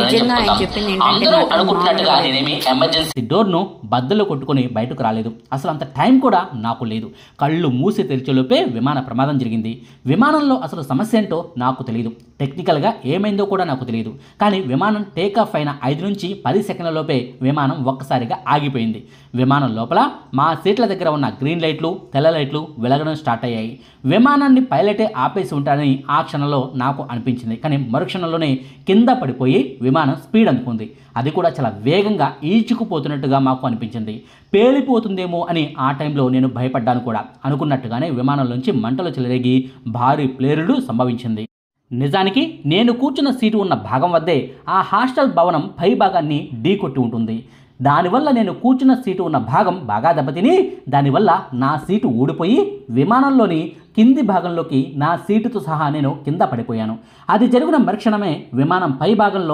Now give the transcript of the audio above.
నిజంగా ఆయన చెప్పింది ఏంటంటే అనుకుంటున్నట్టుగా నేనేమి ఎమర్జెన్సీ డోర్ను బద్దలు కొట్టుకొని బయటకు రాలేదు. అసలు అంత టైం కూడా నాకు లేదు. కళ్ళు మూసి తెరిచేలోపే విమాన ప్రమాదం జరిగింది. విమానంలో అసలు సమస్య ఏంటో నాకు తెలియదు. టెక్నికల్గా ఏమైందో కూడా నాకు తెలియదు. కానీ విమానం టేకాఫ్ అయిన 5 నుంచి 10 సెకండ్లలోపే విమానం ఒక్కసారిగా ఆగిపోయింది. విమానం లోపల మా సీట్ల దగ్గర ఉన్న గ్రీన్ లైట్లు, తెల్ల లైట్లు వెలగడం స్టార్ట్ అయ్యాయి. విమానాన్ని పైలటే ఆపేసి ఉంటారని ఆ క్షణంలో నాకు అనిపించింది. కానీ మరుక్షణంలోనే కింద పడిపోయి విమానం స్పీడ్ అందుకుంది. అది కూడా చాలా వేగంగా ఈడ్చుకుపోతున్నట్టుగా మాకు అనిపించింది. పేలిపోతుందేమో అని ఆ టైంలో నేను భయపడ్డాను కూడా. అనుకున్నట్టుగానే విమానంలోంచి మంటలు చెలరేగి భారీ ప్లేరుడు సంభవించింది. నిజానికి నేను కూర్చున్న సీటు ఉన్న భాగం వద్దే ఆ హాస్టల్ భవనం పై భాగాన్ని ఢీకొట్టి ఉంటుంది. దానివల్ల నేను కూర్చున్న సీటు ఉన్న భాగం బాగా దెబ్బతిని దానివల్ల నా సీటు ఊడిపోయి విమానంలోని కింది భాగంలోకి నా సీటుతో సహా నేను కింద పడిపోయాను. అది జరిగిన మరుక్షణమే విమానం పై భాగంలో